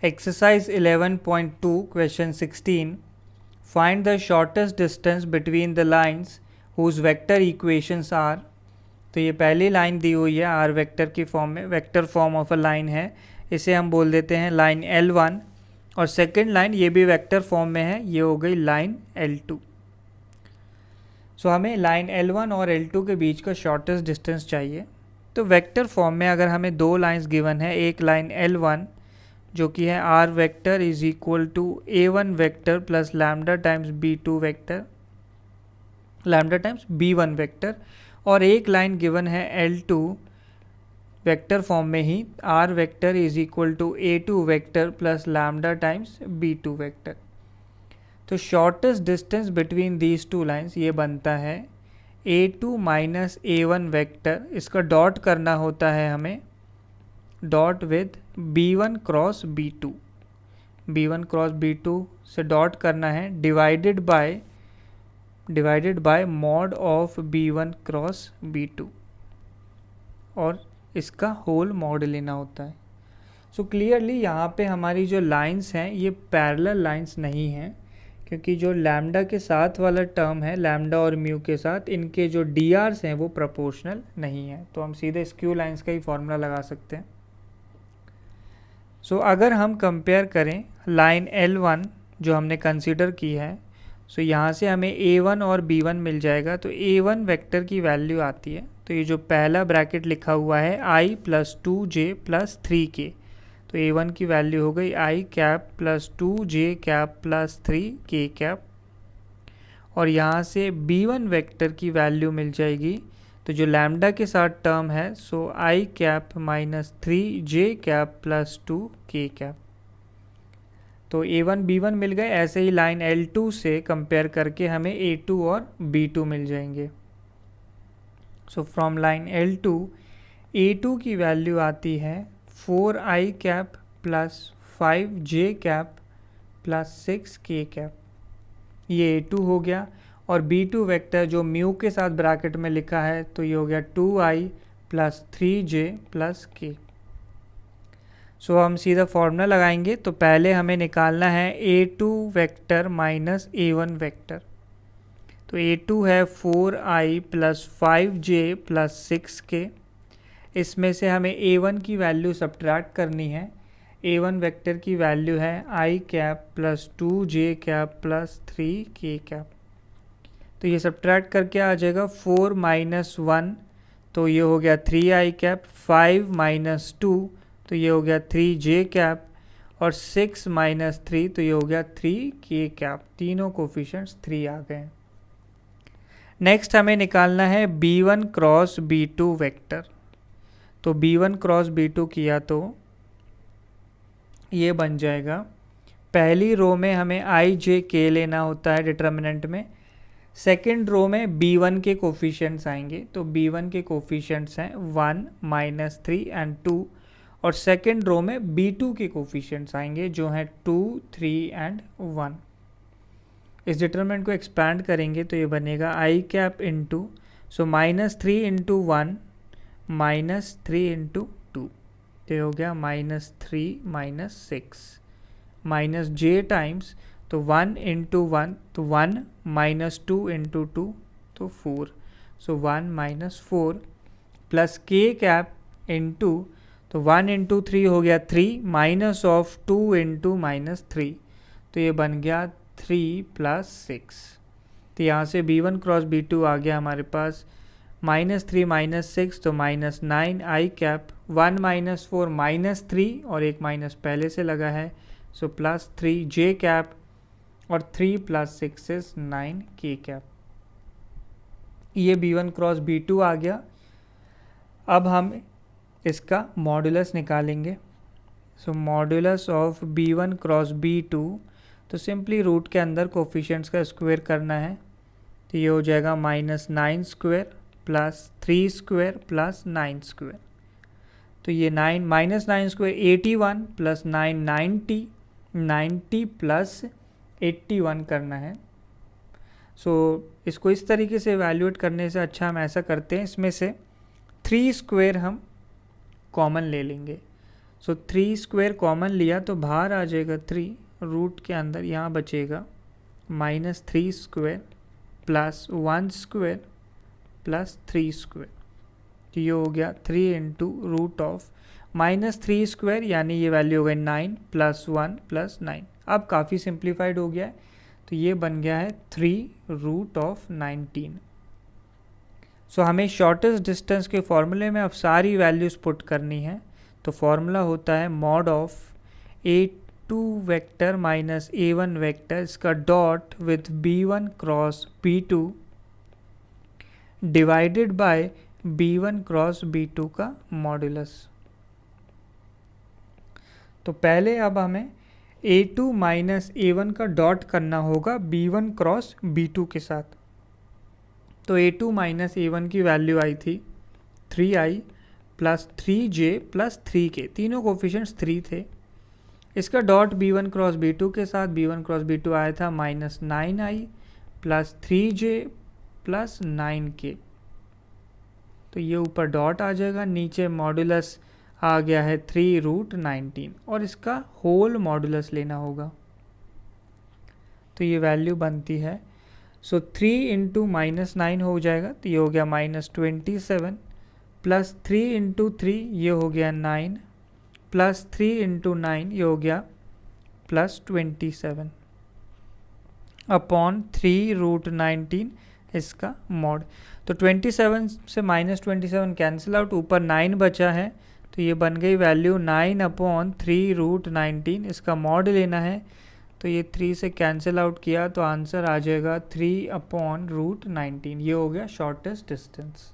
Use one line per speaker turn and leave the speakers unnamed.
Exercise 11.2 question 16. Find the shortest distance between the lines whose vector equations are. तो ये पहली line दी हुई है आर वेक्टर की फॉर्म में, vector form of a line है, इसे हम बोल देते हैं लाइन L1। और सेकेंड लाइन ये भी वेक्टर फॉर्म में है, ये हो गई लाइन L2। सो हमें लाइन L1 और L2 के बीच का शॉर्टेस्ट डिस्टेंस चाहिए। तो वेक्टर फॉर्म में अगर हमें दो लाइंस गिवन है, एक लाइन L1 जो कि है R vector is equal to A1 vector plus lambda times B2 vector, lambda times B1 vector, और एक लाइन गिवन है L2 वेक्टर फॉर्म में ही R vector is equal to A2 vector plus lambda times B2 vector. तो shortest distance between these two lines ये बनता है A2 minus A1 vector, इसका डॉट करना होता है हमें, dot with B1 cross B2, B1 cross B2 से डॉट करना है, divided by mod of B1 cross B2, और इसका होल मॉड लेना होता है। सो क्लियरली यहाँ पे हमारी जो लाइंस हैं ये पैरेलल लाइंस नहीं हैं, क्योंकि जो लैम्डा के साथ वाला टर्म है, लैम्डा और म्यू के साथ, इनके जो डी आर्स हैं वो प्रोपोर्शनल नहीं है। तो हम सीधे स्क्यू लाइंस का ही फॉर्मूला लगा सकते हैं। सो अगर हम कंपेयर करें लाइन L1 जो हमने कंसीडर की है, सो यहाँ से हमें A1 और B1 मिल जाएगा। तो A1 वेक्टर की वैल्यू आती है, तो ये जो पहला ब्रैकेट लिखा हुआ है I plus 2J plus 3K, तो A1 की वैल्यू हो गई I cap plus 2J cap plus 3K cap, और यहाँ से B1 वेक्टर की वैल्यू मिल जाएगी, तो जो लैम्डा के साथ टर्म है, सो I cap minus 3J cap plus 2K cap. तो A1 B1 मिल गए। ऐसे ही लाइन L2 से कंपेयर करके हमें A2 और B2 मिल जाएंगे। So from line L2 A2 की वैल्यू आती है 4I cap plus 5J cap plus 6K cap, ये A2 हो गया। और B2 वेक्टर जो म्यू के साथ ब्रैकेट में लिखा है, तो ये हो गया 2I plus 3J plus K। सो हम सीधा फॉर्मूला लगाएंगे। तो पहले हमें निकालना है A2 vector minus A1 vector. तो A2 है 4I plus 5J plus 6K, इसमें से हमें A1 की वैल्यू सब्ट्रैक्ट करनी है। A1 वेक्टर की वैल्यू है I cap plus 2J cap plus 3K cap. तो ये सब्ट्रैक्ट करके आ जाएगा 4 माइनस 1, तो ये हो गया 3I कैप, 5 माइनस 2, तो ये हो गया 3J कैप, और 6 माइनस 3, तो ये हो गया 3K कैप। तीनों कोफिशिएंट्स 3 आ गए। नेक्स्ट हमें निकालना है B1 क्रॉस B2 वेक्टर। तो B1 क्रॉस B2 किया तो ये बन जाएगा, पहली रो में हमें I J K लेना होता है डिटर्मिनेंट में, सेकेंड रो में B1 के कोफिशिएंट्स आएंगे। तो B1 के कोफिशिएंट्स हैं 1 माइनस 3 एंड 2, और सेकेंड रो में B2 के कोफिशिएंट्स आएंगे जो हैं 2, 3 एंड 1। इस डिटरमिनेंट को एक्सपैंड करेंगे तो ये बनेगा I cap into, so minus 3 into 1 minus 3 into 2, तो ये हो गया minus 3 minus 6, minus J times, तो 1 इंटू 1, तो 1 माइनस 2 इंटू 2, तो 4, सो 1 minus 4 plus K cap into, तो 1 इंटू 3 हो गया 3 माइनस ऑफ 2 इंटू माइनस 3, तो ये बन गया 3 प्लस 6। तो यहाँ से B1 क्रॉस B2 आ गया हमारे पास माइनस 3 माइनस 6, तो minus 9 I cap, 1 minus 4 minus 3, और एक माइनस पहले से लगा है, सो प्लस 3J कैप, और 3 प्लस 6 इज 9K कैप। ये B1 क्रॉस B2 आ गया। अब हम इसका मॉडुलस निकालेंगे। सो modulus of B1 cross B2, तो सिंपली रूट के अंदर कोफिशिएंट्स का स्क्वायर करना है, तो ये हो जाएगा minus 9 square plus 3 square plus 9 square. तो ये 9 माइनस 9 स्क्वायर 81 प्लस 9 90 प्लस 81 करना है। सो इसको इस तरीके से एवेल्यूएट करने से अच्छा हम ऐसा करते हैं, इसमें से 3 स्क्वायर हम कॉमन ले लेंगे। सो 3 स्क्वायर कॉमन लिया तो बाहर आ जाएगा 3, रूट के अंदर यहाँ बचेगा -3 square plus 1 square plus 3 square. तो ये हो गया 3 इंटू रूट ऑफ -3 स्क्वायर, यानी ये वैल्यू हो गई 9 प्लस 1 प्लस 9। अब काफ़ी सिंप्लीफाइड हो गया है, तो ये बन गया है 3 रूट ऑफ 19। सो हमें शॉर्टेस्ट डिस्टेंस के फॉर्मूले में अब सारी वैल्यूज़ पुट करनी है। तो फॉर्मूला होता है mod of A2 vector minus A1 vector, इसका dot with B1 cross B2 divided by B1 cross B2 का मॉड्यूलस। तो पहले अब हमें A2 माइनस A1 का डॉट करना होगा B1 क्रॉस B2 के साथ। तो A2 माइनस A1 की वैल्यू आई थी 3i plus 3j plus 3k, तीनों कोफिशिएंट्स 3 थे। इसका डॉट B1 क्रॉस B2 के साथ, B1 क्रॉस B2 आया था -9i plus 3j plus 9k। तो ये ऊपर डॉट आ जाएगा, नीचे मॉड्यूलस आ गया है 3 रूट 19 और इसका होल मॉड्यूलस लेना होगा। तो ये वैल्यू बनती है, सो 3 इंटू -9 हो जाएगा, तो ये हो गया -27 प्लस 3 इंटू 3 ये हो गया 9 प्लस 3 इंटू 9 ये हो गया +27 अपॉन 3 रूट 19 इसका मॉड। तो 27 से -27 कैंसिल आउट, ऊपर 9 बचा है, तो ये बन गई वैल्यू 9 अपॉन 3 रूट 19, इसका मॉड लेना है। तो ये 3 से कैंसिल आउट किया तो आंसर आ जाएगा 3 अपॉन रूट 19। ये हो गया शॉर्टेस्ट डिस्टेंस।